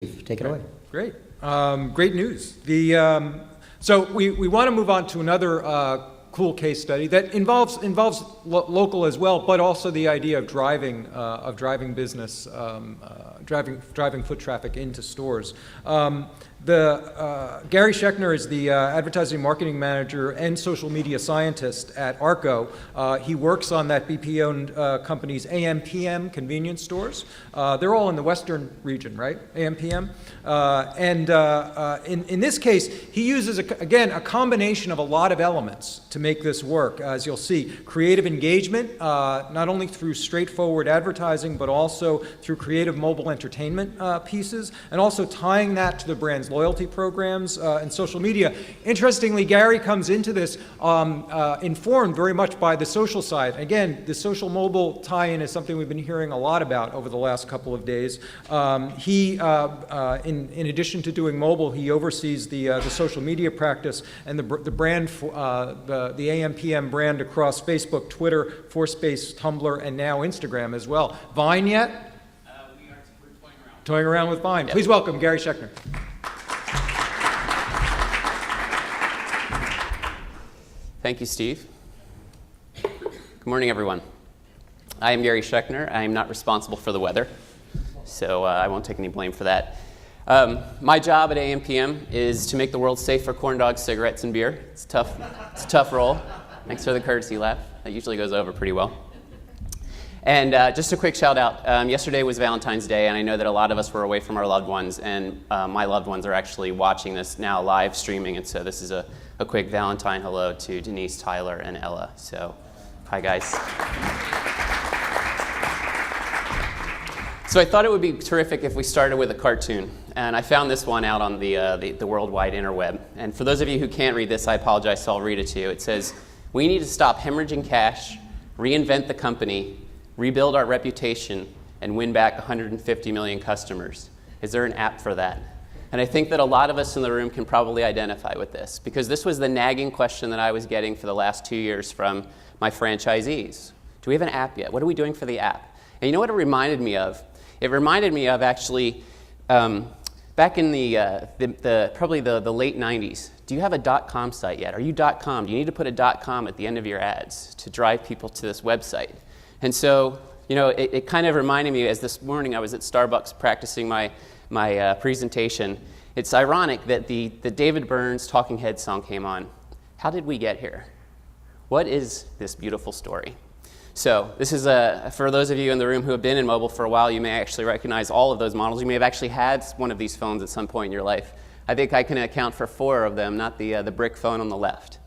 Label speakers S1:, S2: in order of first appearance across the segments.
S1: Take it away.
S2: Great. Great news. So we want to move on to another cool case study that involves local as well, but also the idea of driving business, driving foot traffic into stores. Gary Schechner is the advertising marketing manager and social media scientist at Arco. He works on that BP-owned company's AMPM convenience stores. They're all in the western region, right? AMPM. In this case, he uses, again, a combination of a lot of elements to make this work. As you'll see, creative engagement, not only through straightforward advertising, but also through creative mobile entertainment pieces, and also tying that to the brand's loyalty programs and social media. Interestingly, Gary comes into this informed very much by the social side. Again, the social mobile tie-in is something we've been hearing a lot about over the last couple of days. In addition to doing mobile, he oversees the social media practice and the brand, the AMPM brand across Facebook, Twitter, Fourspace, Tumblr, and now Instagram as well. Vine yet?
S3: We're
S2: toying around with Vine.
S3: Yep.
S2: Please welcome Gary Schechner.
S3: Thank you, Steve. Good morning, everyone. I am Gary Schechner. I am not responsible for the weather, so I won't take any blame for that. My job at AMPM is to make the world safe for corn dogs, cigarettes, and beer. It's tough. It's a tough role. Thanks for the courtesy laugh. That usually goes over pretty well. And just a quick shout out. Yesterday was Valentine's Day, and I know that a lot of us were away from our loved ones, and my loved ones are actually watching this now live streaming, and so this is a quick Valentine hello to Denise, Tyler, and Ella. So, hi guys. So I thought it would be terrific if we started with a cartoon, and I found this one out on the worldwide interweb. And for those of you who can't read this, I apologize, so I'll read it to you. It says, "We need to stop hemorrhaging cash, reinvent the company, rebuild our reputation, and win back 150 million customers. Is there an app for that?" And I think that a lot of us in the room can probably identify with this, because this was the nagging question that I was getting for the last 2 years from my franchisees. Do we have an app yet? What are we doing for the app? And you know what it reminded me of? It reminded me of actually back in probably the late 90s. Do you have a .com site yet? Are you .com? Do you need to put a .com at the end of your ads to drive people to this website? And so, you know, it kind of reminded me, as this morning I was at Starbucks practicing my presentation. It's ironic that the David Burns Talking Heads song came on. How did we get here? What is this beautiful story? So this is for those of you in the room who have been in mobile for a while, you may actually recognize all of those models. You may have actually had one of these phones at some point in your life. I think I can account for 4 of them, not the brick phone on the left.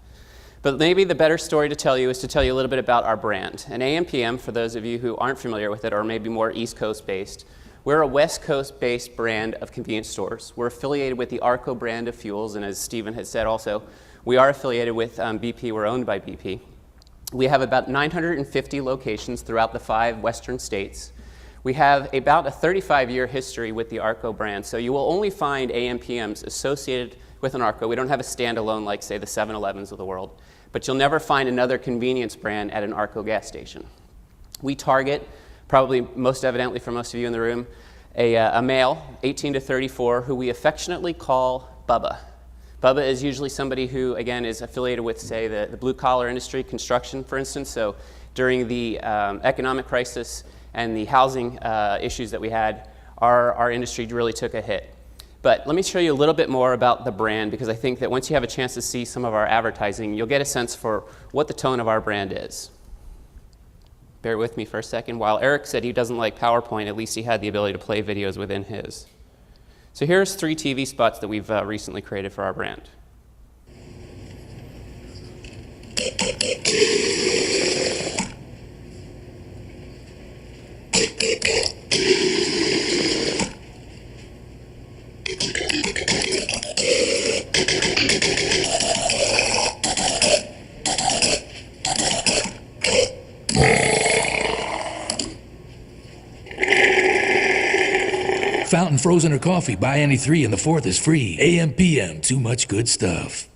S3: But maybe the better story to tell you is to tell you a little bit about our brand. And AMPM, for those of you who aren't familiar with it or maybe more East Coast based, we're a West Coast based brand of convenience stores. We're affiliated with the Arco brand of fuels, and as Stephen has said also, we are affiliated with BP. We're owned by BP. We have about 950 locations throughout the 5 western states. We have about a 35-year history with the Arco brand, so you will only find AMPMs associated with an Arco. We don't have a standalone like, say, the 7-Elevens of the world, but you'll never find another convenience brand at an Arco gas station. We target, probably most evidently for most of you in the room, a male, 18 to 34, who we affectionately call Bubba. Bubba is usually somebody who, again, is affiliated with, say, the blue-collar industry, construction, for instance. So during the economic crisis and the housing issues that we had, our industry really took a hit. But let me show you a little bit more about the brand, because I think that once you have a chance to see some of our advertising, you'll get a sense for what the tone of our brand is. Bear with me for a second. While Eric said he doesn't like PowerPoint, at least he had the ability to play videos within his. So here's 3 TV spots that we've recently created for our brand.
S4: Fountain, frozen, or coffee, buy any 3 and the 4th is free. AMPM, too much good stuff.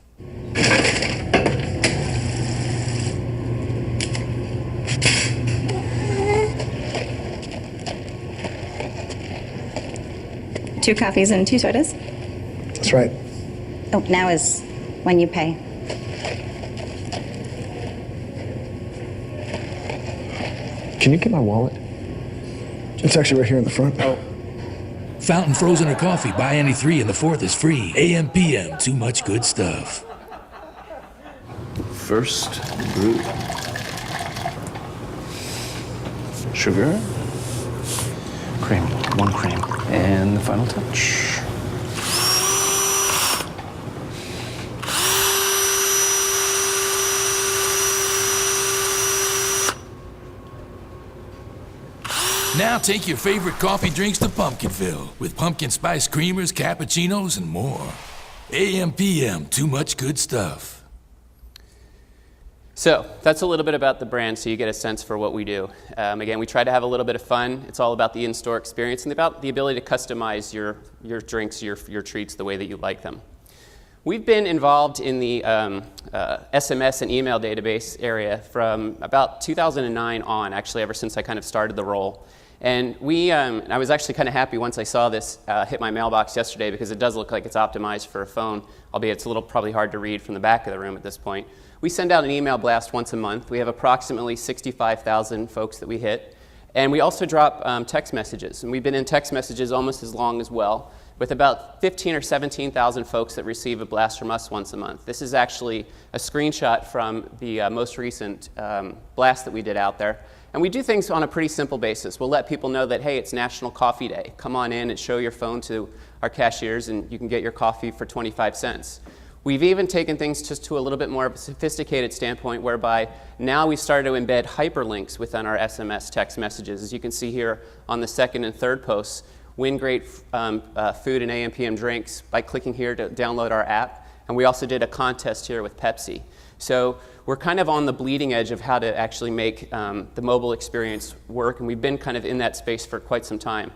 S1: 2 coffees and 2 sodas.
S5: That's right.
S1: Oh, now is when you pay.
S5: Can you get my wallet? It's actually right here in the front. Oh.
S4: Fountain frozen or coffee, buy any 3 and the 4th is free. AM PM, too much good stuff.
S6: First brew. Sugar. Cream. 1 cream. And the final touch.
S4: Now take your favorite coffee drinks to Pumpkinville with pumpkin spice creamers, cappuccinos, and more. AM PM, too much good stuff.
S3: So that's a little bit about the brand so you get a sense for what we do. Again, we try to have a little bit of fun. It's all about the in-store experience and about the ability to customize your drinks, your treats the way that you like them. We've been involved in the SMS and email database area from about 2009 on, actually ever since I kind of started the role. And I was actually kind of happy once I saw this hit my mailbox yesterday because it does look like it's optimized for a phone, albeit it's a little probably hard to read from the back of the room at this point. We send out an email blast once a month. We have approximately 65,000 folks that we hit. And we also drop text messages. And we've been in text messages almost as long as well, with about 15 or 17,000 folks that receive a blast from us once a month. This is actually a screenshot from the most recent blast that we did out there. And we do things on a pretty simple basis. We'll let people know that, hey, it's National Coffee Day. Come on in and show your phone to our cashiers and you can get your coffee for 25 cents. We've even taken things just to a little bit more of a sophisticated standpoint whereby now we started to embed hyperlinks within our SMS text messages. As you can see here on the second and third posts, win great food and AM PM drinks by clicking here to download our app. And we also did a contest here with Pepsi. So we're kind of on the bleeding edge of how to actually make the mobile experience work, and we've been kind of in that space for quite some time.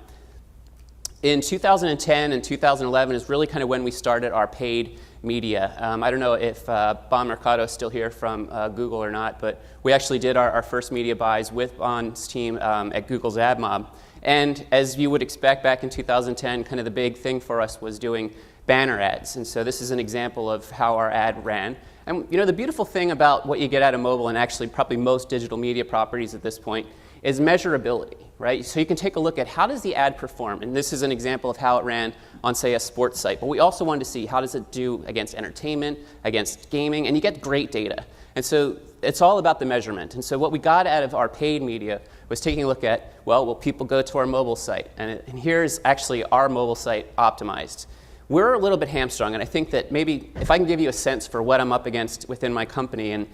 S3: In 2010 and 2011 is really kind of when we started our paid media. I don't know if Bon Mercado is still here from Google or not, but we actually did our first media buys with Bon's team at Google's AdMob. And as you would expect back in 2010, kind of the big thing for us was doing banner ads. And so this is an example of how our ad ran. And you know, the beautiful thing about what you get out of mobile, and actually probably most digital media properties at this point, is measurability, right? So you can take a look at how does the ad perform, and this is an example of how it ran on, say, a sports site. But we also wanted to see how does it do against entertainment, against gaming, and you get great data. And so it's all about the measurement. And so what we got out of our paid media was taking a look at, well, will people go to our mobile site? And here's actually our mobile site optimized. We're a little bit hamstrung, and I think that maybe if I can give you a sense for what I'm up against within my company, and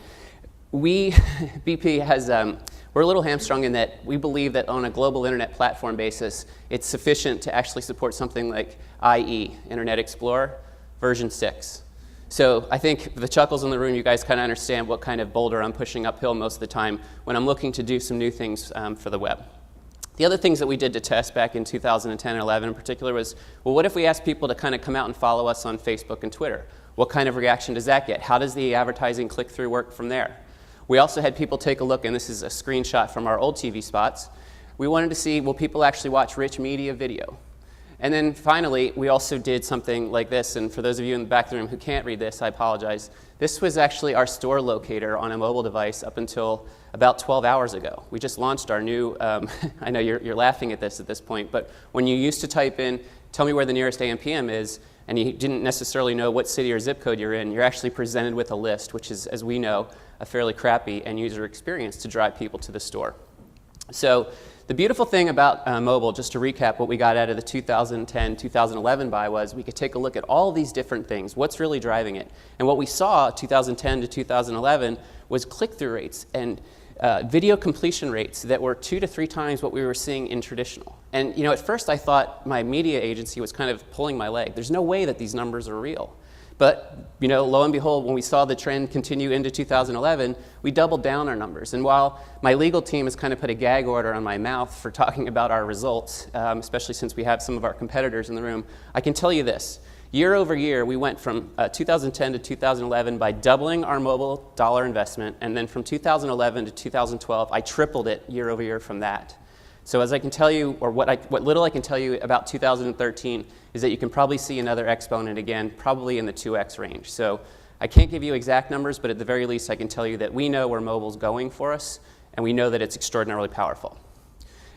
S3: BP has, we're a little hamstrung in that we believe that on a global internet platform basis, it's sufficient to actually support something like IE, Internet Explorer, version 6. So I think the chuckles in the room, you guys kind of understand what kind of boulder I'm pushing uphill most of the time when I'm looking to do some new things for the web. The other things that we did to test back in 2010 and 11 in particular was, well, what if we asked people to kind of come out and follow us on Facebook and Twitter? What kind of reaction does that get? How does the advertising click-through work from there? We also had people take a look, and this is a screenshot from our old TV spots. We wanted to see, will people actually watch rich media video? And then finally, we also did something like this, and for those of you in the back of the room who can't read this, I apologize. This was actually our store locator on a mobile device up until about 12 hours ago. We just launched our new, I know you're laughing at this point, but when you used to type in, tell me where the nearest AM/PM is, and you didn't necessarily know what city or zip code you're in, you're actually presented with a list, which is, as we know, a fairly crappy end user experience to drive people to the store. So the beautiful thing about mobile, just to recap what we got out of the 2010-2011 buy was we could take a look at all these different things, what's really driving it. And what we saw 2010 to 2011 was click-through rates and video completion rates that were 2 to 3 times what we were seeing in traditional. And you know, at first I thought my media agency was kind of pulling my leg. There's no way that these numbers are real. But you know, lo and behold, when we saw the trend continue into 2011, we doubled down our numbers. And while my legal team has kind of put a gag order on my mouth for talking about our results, especially since we have some of our competitors in the room, I can tell you this. Year over year, we went from 2010 to 2011 by doubling our mobile dollar investment, and then from 2011 to 2012, I tripled it year over year from that. So as I can tell you, or what little I can tell you about 2013 is that you can probably see another exponent again, probably in the 2x range. So I can't give you exact numbers, but at the very least I can tell you that we know where mobile's going for us, and we know that it's extraordinarily powerful.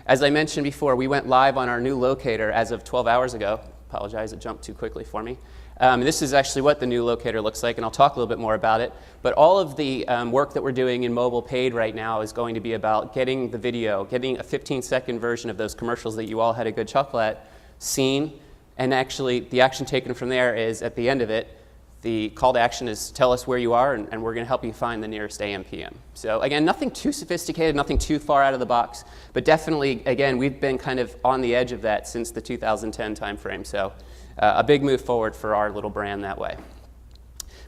S3: As I mentioned before, we went live on our new locator as of 12 hours ago. Apologize, it jumped too quickly for me. This is actually what the new locator looks like, and I'll talk a little bit more about it. But all of the work that we're doing in mobile paid right now is going to be about getting the video, getting a 15-second version of those commercials that you all had a good chuckle at, seen, and actually the action taken from there is at the end of it, the call to action is tell us where you are, and we're going to help you find the nearest AM/PM. So again, nothing too sophisticated, nothing too far out of the box, but definitely, again, we've been kind of on the edge of that since the 2010 timeframe. So a big move forward for our little brand that way.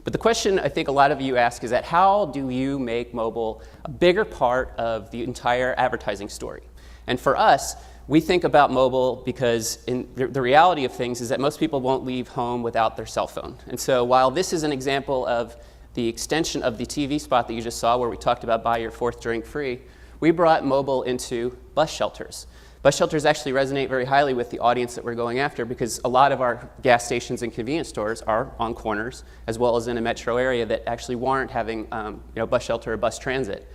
S3: But the question I think a lot of you ask is that how do you make mobile a bigger part of the entire advertising story? And for us, we think about mobile because the reality of things is that most people won't leave home without their cell phone. And so while this is an example of the extension of the TV spot that you just saw where we talked about buy your fourth drink free, we brought mobile into bus shelters. Bus shelters actually resonate very highly with the audience that we're going after because a lot of our gas stations and convenience stores are on corners as well as in a metro area that actually warrant having bus shelter or bus transit.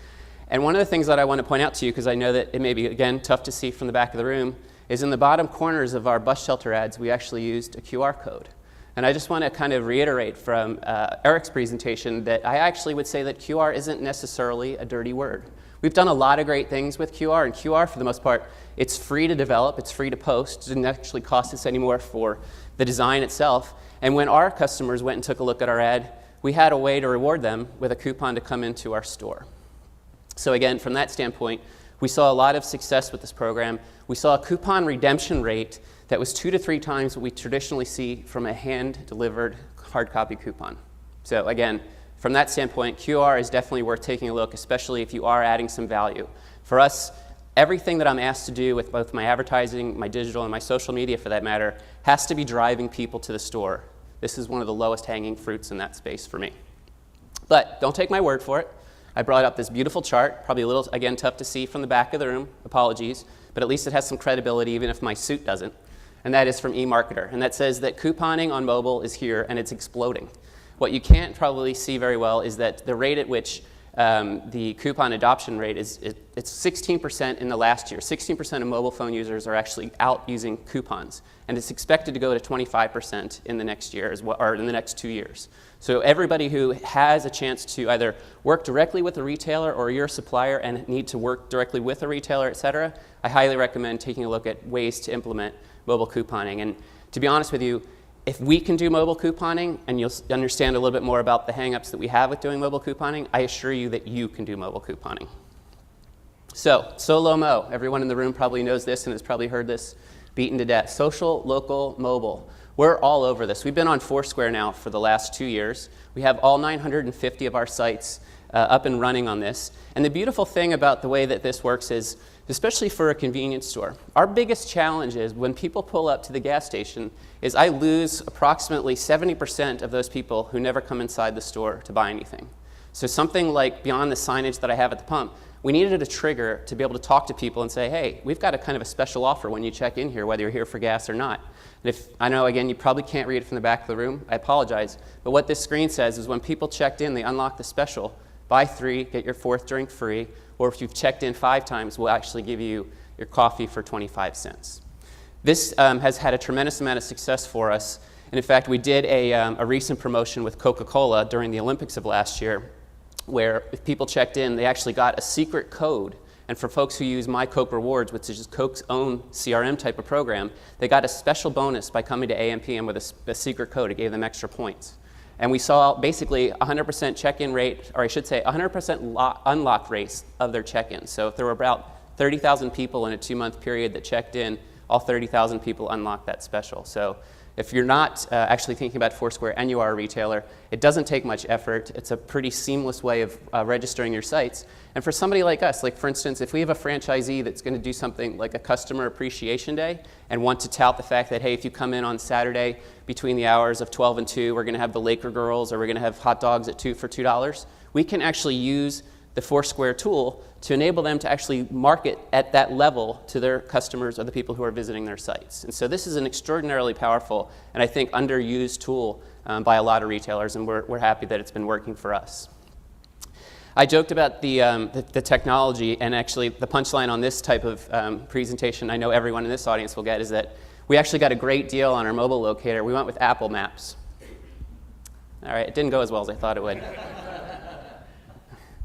S3: And one of the things that I want to point out to you, because I know that it may be, again, tough to see from the back of the room, is in the bottom corners of our bus shelter ads, we actually used a QR code. And I just want to kind of reiterate from Eric's presentation that I actually would say that QR isn't necessarily a dirty word. We've done a lot of great things with QR, and QR, for the most part, it's free to develop, it's free to post, it didn't actually cost us any more for the design itself. And when our customers went and took a look at our ad, we had a way to reward them with a coupon to come into our store. So again, from that standpoint, we saw a lot of success with this program. We saw a coupon redemption rate that was 2 to 3 times what we traditionally see from a hand-delivered hard copy coupon. So again, from that standpoint, QR is definitely worth taking a look, especially if you are adding some value. For us, everything that I'm asked to do with both my advertising, my digital, and my social media for that matter, has to be driving people to the store. This is one of the lowest hanging fruits in that space for me. But don't take my word for it. I brought up this beautiful chart, probably a little, again, tough to see from the back of the room, apologies, but at least it has some credibility even if my suit doesn't, and that is from eMarketer, and that says that couponing on mobile is here and it's exploding. What you can't probably see very well is that the rate at which the coupon adoption rate it's 16% in the last year. 16% of mobile phone users are actually out using coupons, and it's expected to go to 25% in the next year as well, or in the next 2 years. So everybody who has a chance to either work directly with a retailer or you're a supplier and need to work directly with a retailer, et cetera, I highly recommend taking a look at ways to implement mobile couponing. And to be honest with you, if we can do mobile couponing, and you'll understand a little bit more about the hang-ups that we have with doing mobile couponing, I assure you that you can do mobile couponing. So, SoLoMo, everyone in the room probably knows this and has probably heard this beaten to death. Social, local, mobile. We're all over this. We've been on Foursquare now for the last 2 years. We have all 950 of our sites up and running on this. And the beautiful thing about the way that this works is, especially for a convenience store, our biggest challenge is when people pull up to the gas station is I lose approximately 70% of those people who never come inside the store to buy anything. So something like beyond the signage that I have at the pump, we needed a trigger to be able to talk to people and say, hey, we've got a kind of a special offer when you check in here, whether you're here for gas or not. And if, I know, again, you probably can't read it from the back of the room, I apologize, but what this screen says is when people checked in, they unlock the special, buy 3, get your 4th drink free, or if you've checked in 5 times, we'll actually give you your coffee for 25 cents. This has had a tremendous amount of success for us, and in fact, we did a recent promotion with Coca-Cola during the Olympics of last year, where if people checked in, they actually got a secret code. And for folks who use My Coke Rewards, which is Coke's own CRM type of program, they got a special bonus by coming to AM/PM with a secret code. It gave them extra points. And we saw basically 100% check-in rate, or I should say 100% unlock rates of their check-in. So if there were about 30,000 people in a 2-month period that checked in, all 30,000 people unlocked that special. So if you're not actually thinking about Foursquare and you are a retailer, it doesn't take much effort. It's a pretty seamless way of registering your sites. And for somebody like us, like for instance, if we have a franchisee that's going to do something like a customer appreciation day and want to tout the fact that, hey, if you come in on Saturday between the hours of 12 and 2, we're going to have the Laker girls or we're going to have hot dogs at 2 for $2, we can actually use the Foursquare tool to enable them to actually market at that level to their customers or the people who are visiting their sites. And so this is an extraordinarily powerful and I think underused tool by a lot of retailers, and we're happy that it's been working for us. I joked about the technology, and actually the punchline on this type of presentation I know everyone in this audience will get is that we actually got a great deal on our mobile locator. We went with Apple Maps. All right, it didn't go as well as I thought it would.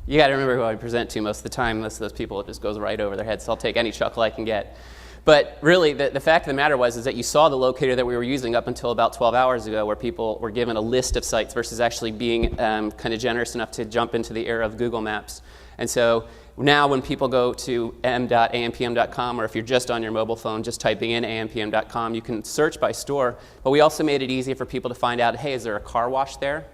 S3: You got to remember who I present to most of the time. Most of those people, it just goes right over their heads, so I'll take any chuckle I can get. But really, the fact of the matter is that you saw the locator that we were using up until about 12 hours ago, where people were given a list of sites versus actually being kind of generous enough to jump into the era of Google Maps. And so now when people go to m.ampm.com, or if you're just on your mobile phone, just typing in ampm.com, you can search by store. But we also made it easy for people to find out, hey, is there a car wash there?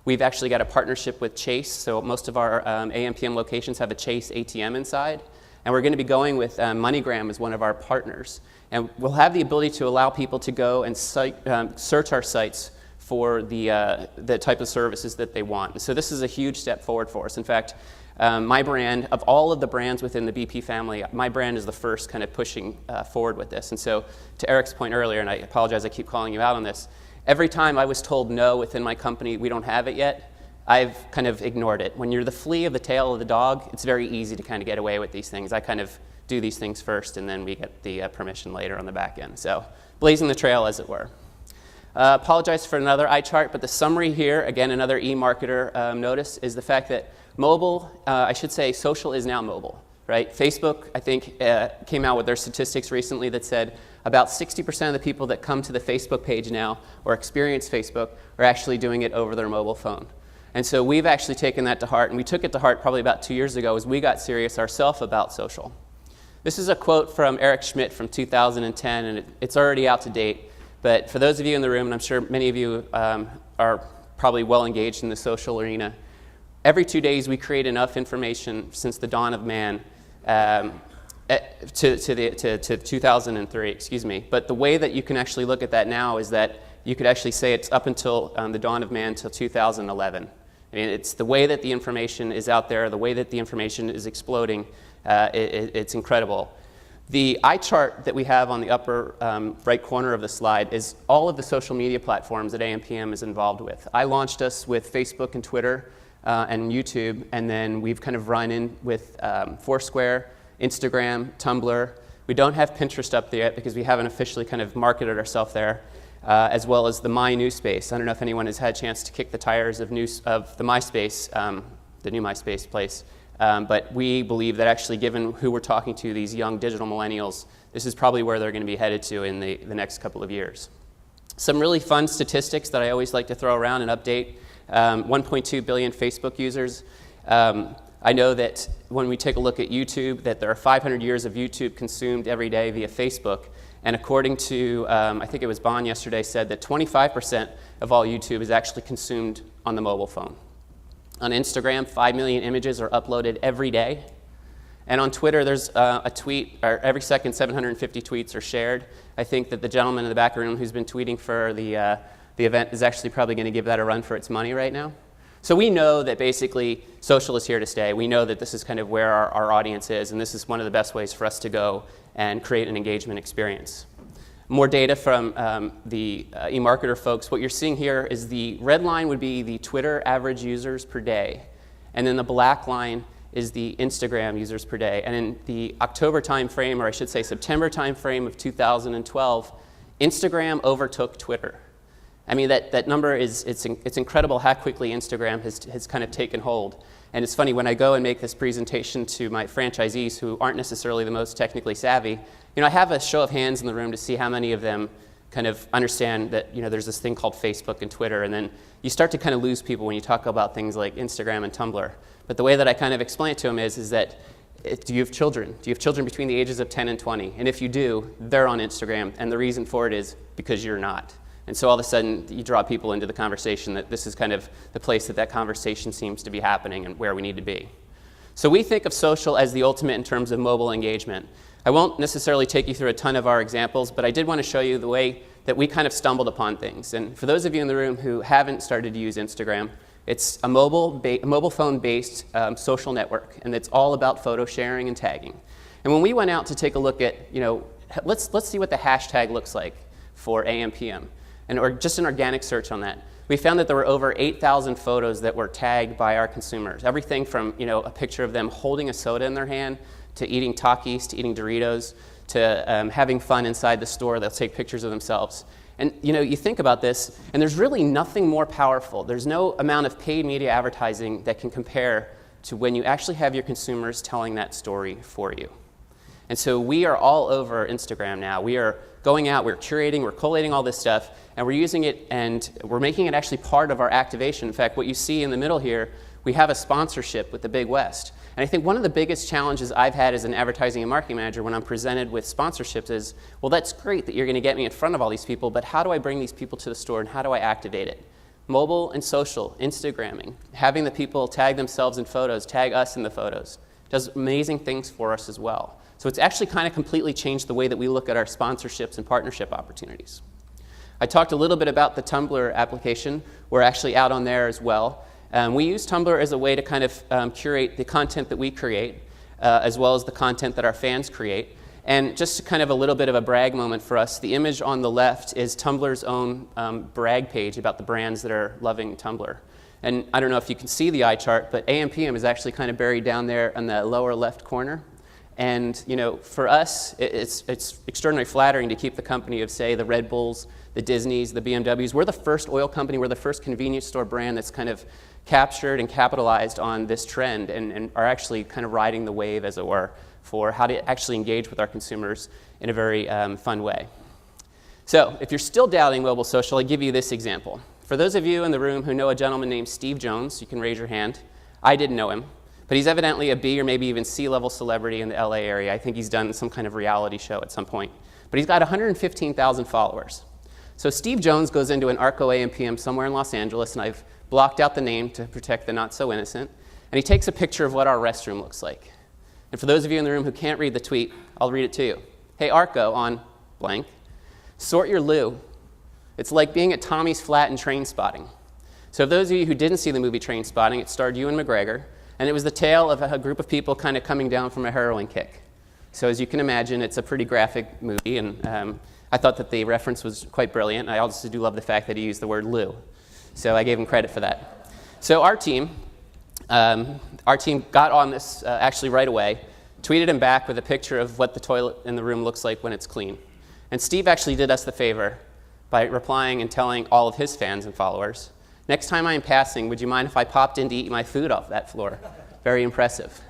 S3: We've actually got a partnership with Chase, so most of our AMPM locations have a Chase ATM inside. And we're going to be going with MoneyGram as one of our partners. And we'll have the ability to allow people to go and search our sites for the type of services that they want. And so this is a huge step forward for us. In fact, my brand, of all of the brands within the BP family, my brand is the first kind of pushing forward with this. And so to Eric's point earlier, and I apologize I keep calling you out on this, every time I was told no within my company, we don't have it yet, I've kind of ignored it. When you're the flea of the tail of the dog, it's very easy to kind of get away with these things. I kind of do these things first, and then we get the permission later on the back end. So blazing the trail, as it were. Apologize for another eye chart, but the summary here, again, another e-marketer notice, is the fact that mobile, I should say social is now mobile, right? Facebook, I think, came out with their statistics recently that said about 60% of the people that come to the Facebook page now or experience Facebook are actually doing it over their mobile phone. And so we've actually taken that to heart, and we took it to heart probably about 2 years ago as we got serious ourselves about social. This is a quote from Eric Schmidt from 2010, and it's already out to date. But for those of you in the room, and I'm sure many of you are probably well engaged in the social arena, every 2 days we create enough information since the dawn of man to 2003, excuse me. But the way that you can actually look at that now is that you could actually say it's up until the dawn of man till 2011. I mean, it's the way that the information is out there, the way that the information is exploding, it's incredible. The eye chart that we have on the upper right corner of the slide is all of the social media platforms that AMPM is involved with. I launched us with Facebook and Twitter and YouTube, and then we've kind of run in with Foursquare, Instagram, Tumblr. We don't have Pinterest up there yet because we haven't officially kind of marketed ourselves there. As well as the My New Space. I don't know if anyone has had a chance to kick the tires of the MySpace, the new MySpace place, but we believe that actually, given who we're talking to, these young digital millennials, this is probably where they're going to be headed to in the next couple of years. Some really fun statistics that I always like to throw around and update. 1.2 billion Facebook users. I know that when we take a look at YouTube, that there are 500 years of YouTube consumed every day via Facebook. And according to, I think it was Bon yesterday, said that 25% of all YouTube is actually consumed on the mobile phone. On Instagram, 5 million images are uploaded every day. And on Twitter, there's a tweet, or every second 750 tweets are shared. I think that the gentleman in the back room who's been tweeting for the event is actually probably going to give that a run for its money right now. So we know that basically social is here to stay. We know that this is kind of where our audience is, and this is one of the best ways for us to go and create an engagement experience. More data from the eMarketer folks. What you're seeing here is the red line would be the Twitter average users per day, and then the black line is the Instagram users per day. And in the October timeframe, or I should say September timeframe of 2012, Instagram overtook Twitter. I mean, that number is, it's incredible how quickly Instagram has kind of taken hold. And it's funny, when I go and make this presentation to my franchisees who aren't necessarily the most technically savvy, I have a show of hands in the room to see how many of them kind of understand that, there's this thing called Facebook and Twitter, and then you start to kind of lose people when you talk about things like Instagram and Tumblr. But the way that I kind of explain it to them is that, do you have children? Do you have children between the ages of 10 and 20? And if you do, they're on Instagram, and the reason for it is because you're not. And so all of a sudden, you draw people into the conversation that this is kind of the place that conversation seems to be happening and where we need to be. So we think of social as the ultimate in terms of mobile engagement. I won't necessarily take you through a ton of our examples, but I did want to show you the way that we kind of stumbled upon things. And for those of you in the room who haven't started to use Instagram, It's a mobile phone-based social network, and it's all about photo sharing and tagging. And when we went out to take a look at, let's see what the hashtag looks like for AMPM, or just an organic search on that, we found that there were over 8,000 photos that were tagged by our consumers. Everything from a picture of them holding a soda in their hand, to eating Takis, to eating Doritos, to having fun inside the store. They'll take pictures of themselves. And you think about this, and there's really nothing more powerful. There's no amount of paid media advertising that can compare to when you actually have your consumers telling that story for you. And so we are all over Instagram now. We are going out, we're curating, we're collating all this stuff, and we're using it, and we're making it actually part of our activation. In fact, what you see in the middle here, we have a sponsorship with the Big West. And I think one of the biggest challenges I've had as an advertising and marketing manager when I'm presented with sponsorships is, well, that's great that you're going to get me in front of all these people, but how do I bring these people to the store, and how do I activate it? Mobile and social, Instagramming, having the people tag themselves in photos, tag us in the photos, does amazing things for us as well. So it's actually kind of completely changed the way that we look at our sponsorships and partnership opportunities. I talked a little bit about the Tumblr application. We're actually out on there as well. We use Tumblr as a way to kind of curate the content that we create, as well as the content that our fans create. And just kind of a little bit of a brag moment for us, the image on the left is Tumblr's own brag page about the brands that are loving Tumblr. And I don't know if you can see the eye chart, but AMPM is actually kind of buried down there in the lower left corner. And for us, it's extraordinarily flattering to keep the company of, say, the Red Bulls, the Disneys, the BMWs. We're the first oil company, we're the first convenience store brand that's kind of captured and capitalized on this trend, and are actually kind of riding the wave, as it were, for how to actually engage with our consumers in a very fun way. So if you're still doubting mobile social, I'll give you this example. For those of you in the room who know a gentleman named Steve Jones, you can raise your hand. I didn't know him, but he's evidently a B or maybe even C-level celebrity in the LA area. I think he's done some kind of reality show at some point. But he's got 115,000 followers. So Steve Jones goes into an Arco AMPM somewhere in Los Angeles, and I've blocked out the name to protect the not-so-innocent, and he takes a picture of what our restroom looks like. And for those of you in the room who can't read the tweet, I'll read it to you. Hey, Arco, on blank, sort your loo. It's like being at Tommy's Flat in Trainspotting. So for those of you who didn't see the movie Trainspotting, it starred Ewan McGregor, and it was the tale of a group of people kind of coming down from a heroin kick. So as you can imagine, it's a pretty graphic movie, and I thought that the reference was quite brilliant. I also do love the fact that he used the word loo. So I gave him credit for that. So our team got on this actually right away, tweeted him back with a picture of what the toilet in the room looks like when it's clean. And Steve actually did us the favor by replying and telling all of his fans and followers, next time I'm passing, would you mind if I popped in to eat my food off that floor? Very impressive.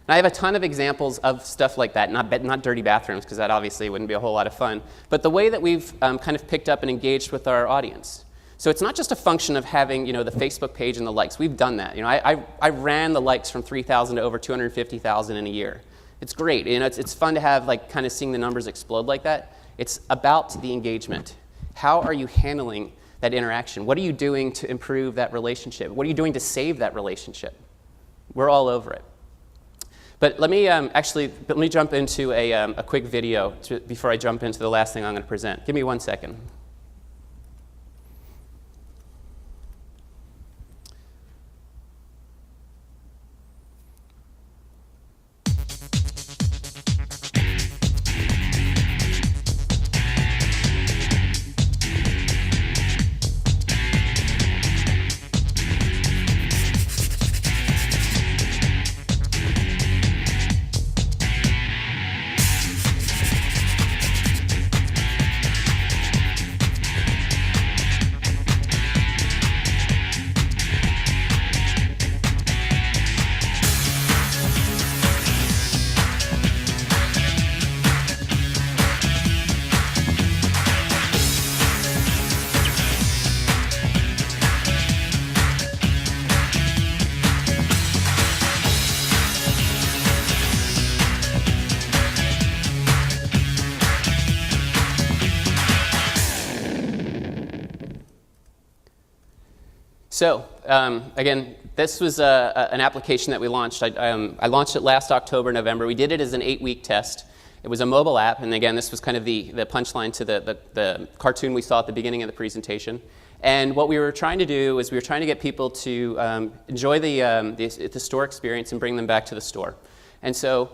S3: And I have a ton of examples of stuff like that, not dirty bathrooms, because that obviously wouldn't be a whole lot of fun, but the way that we've kind of picked up and engaged with our audience. So it's not just a function of having the Facebook page and the likes. We've done that. I ran the likes from 3,000 to over 250,000 in a year. It's great. It's fun to have kind of seeing the numbers explode like that. It's about the engagement. How are you handling that interaction? What are you doing to improve that relationship? What are you doing to save that relationship? We're all over it. But let me jump into a quick video before I jump into the last thing I'm going to present. Give me 1 second. So again, this was an application that we launched. I launched it last October, November. We did it as an 8-week test. It was a mobile app, and again, this was kind of the punchline to the cartoon we saw at the beginning of the presentation. And what we were trying to do is we were trying to get people to enjoy the store experience and bring them back to the store. And so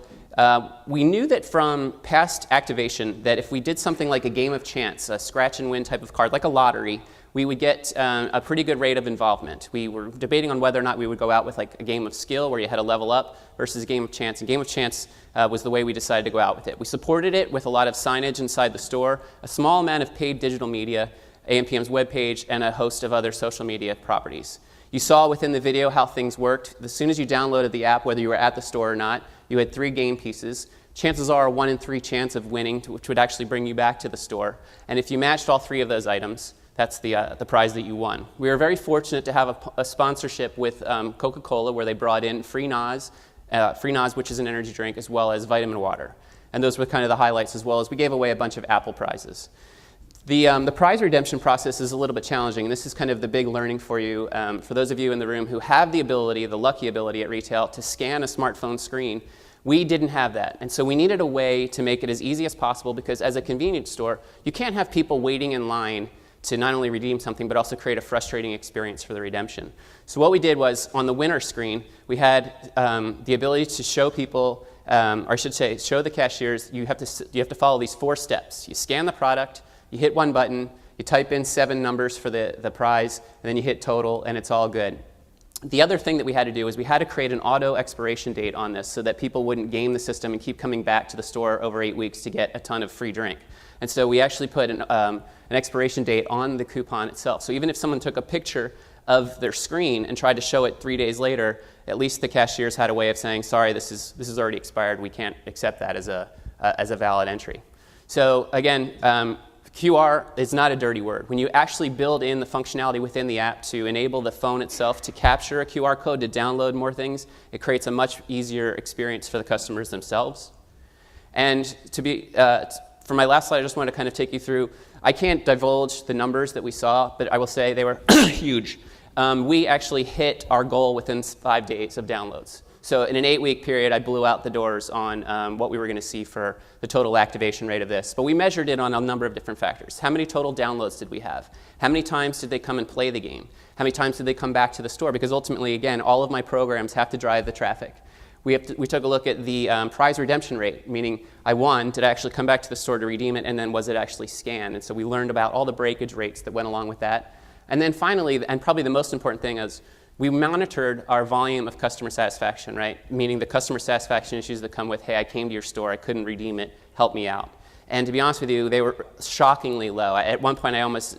S3: we knew that from past activation that if we did something like a game of chance, a scratch and win type of card, like a lottery, we would get a pretty good rate of involvement. We were debating on whether or not we would go out with like a game of skill where you had to level up versus a game of chance. And game of chance was the way we decided to go out with it. We supported it with a lot of signage inside the store, a small amount of paid digital media, AMPM's webpage, and a host of other social media properties. You saw within the video how things worked. As soon as you downloaded the app, whether you were at the store or not, you had 3 game pieces. Chances are a 1 in 3 chance of winning, which would actually bring you back to the store. And if you matched all 3 of those items, that's the prize that you won. We were very fortunate to have a sponsorship with Coca-Cola where they brought in Free Nas, which is an energy drink, as well as vitamin water. And those were kind of the highlights, as well as we gave away a bunch of Apple prizes. The prize redemption process is a little bit challenging, and this is kind of the big learning for you, for those of you in the room who have the ability, the lucky ability at retail, to scan a smartphone screen. We didn't have that, and so we needed a way to make it as easy as possible, because as a convenience store, you can't have people waiting in line to not only redeem something, but also create a frustrating experience for the redemption. So what we did was, on the winner screen, we had the ability to show people, or I should say, show the cashiers, you have to follow these 4 steps. You scan the product, you hit one button, you type in 7 numbers for the prize, and then you hit total, and it's all good. The other thing that we had to do is we had to create an auto expiration date on this so that people wouldn't game the system and keep coming back to the store over 8 weeks to get a ton of free drink. And so we actually put an expiration date on the coupon itself. So even if someone took a picture of their screen and tried to show it 3 days later, at least the cashiers had a way of saying, sorry, this is already expired. We can't accept that as a valid entry. So again, QR is not a dirty word. When you actually build in the functionality within the app to enable the phone itself to capture a QR code to download more things, it creates a much easier experience for the customers themselves. And for my last slide, I just wanted to kind of take you through, I can't divulge the numbers that we saw, but I will say they were huge. We actually hit our goal within 5 days of downloads. So in an 8-week period, I blew out the doors on what we were going to see for the total activation rate of this. But we measured it on a number of different factors. How many total downloads did we have? How many times did they come and play the game? How many times did they come back to the store? Because ultimately, again, all of my programs have to drive the traffic. We took a look at the prize redemption rate, meaning I won, did I actually come back to the store to redeem it, and then was it actually scanned? And so we learned about all the breakage rates that went along with that. And then finally, and probably the most important thing, is we monitored our volume of customer satisfaction, right? Meaning the customer satisfaction issues that come with, hey, I came to your store, I couldn't redeem it, help me out. And to be honest with you, they were shockingly low. At one point, I almost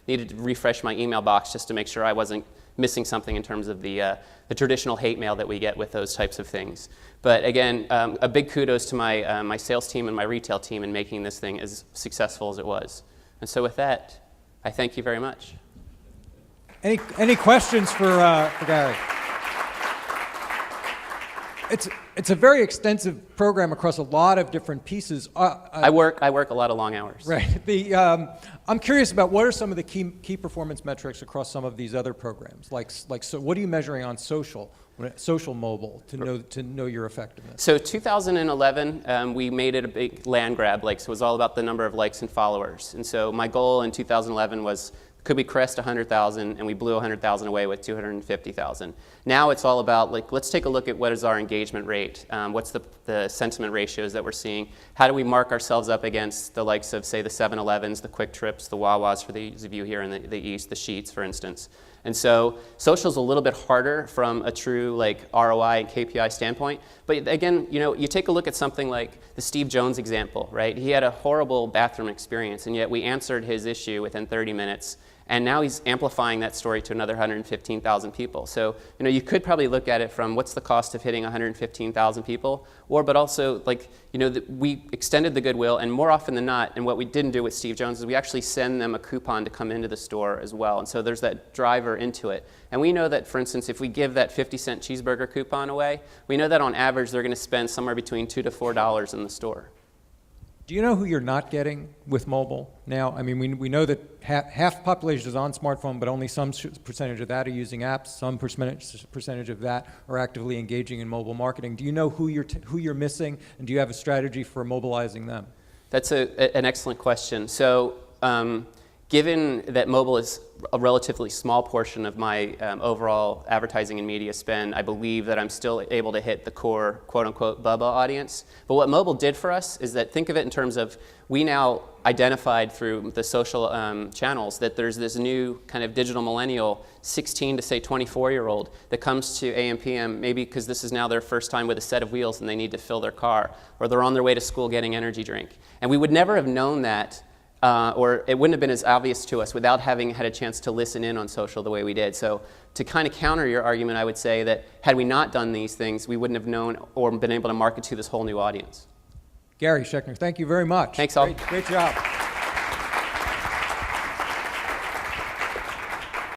S3: needed to refresh my email box just to make sure I wasn't missing something in terms of the traditional hate mail that we get with those types of things. But again, a big kudos to my sales team and my retail team in making this thing as successful as it was. And so with that, I thank you very much.
S2: Any questions for Gary? It's a very extensive program across a lot of different pieces.
S3: I work a lot of long hours.
S2: Right. I'm curious about what are some of the key performance metrics across some of these other programs. So what are you measuring on social mobile to know your effectiveness?
S3: So 2011, we made it a big land grab. So it was all about the number of likes and followers. And so my goal in 2011 was, could we crest 100,000, and we blew 100,000 away with 250,000. Now it's all about, let's take a look at what is our engagement rate, what's the sentiment ratios that we're seeing, how do we mark ourselves up against the likes of, say, the 7-Elevens, the Quick Trips, the Wawas for those of you here in the East, the Sheets, for instance. And so social's a little bit harder from a true ROI and KPI standpoint. But again, you take a look at something like the Steve Jones example, right? He had a horrible bathroom experience, and yet we answered his issue within 30 minutes. And now he's amplifying that story to another 115,000 people. So, you could probably look at it from what's the cost of hitting 115,000 people, but also we extended the goodwill, and more often than not, and what we didn't do with Steve Jones is we actually send them a coupon to come into the store as well. And so there's that driver into it. And we know that, for instance, if we give that 50-cent cheeseburger coupon away, we know that on average they're going to spend somewhere between $2 to $4 in the store.
S2: Do you know who you're not getting with mobile now? I mean, we know that half the population is on smartphone, but only some percentage of that are using apps. Some percentage of that are actively engaging in mobile marketing. Do you know who you're missing, and do you have a strategy for mobilizing them?
S3: That's an excellent question. So, given that mobile is a relatively small portion of my overall advertising and media spend, I believe that I'm still able to hit the core quote-unquote Bubba audience. But what mobile did for us is that, think of it in terms of, we now identified through the social channels that there's this new kind of digital millennial, 16 to say 24-year-old, that comes to AM/PM maybe because this is now their first time with a set of wheels and they need to fill their car, or they're on their way to school getting energy drink. And we would never have known that, or it wouldn't have been as obvious to us without having had a chance to listen in on social the way we did. So to kind of counter your argument, I would say that had we not done these things, we wouldn't have known or been able to market to this whole new audience.
S2: Gary Schechner, thank you very much.
S3: Thanks, all.
S2: Great job.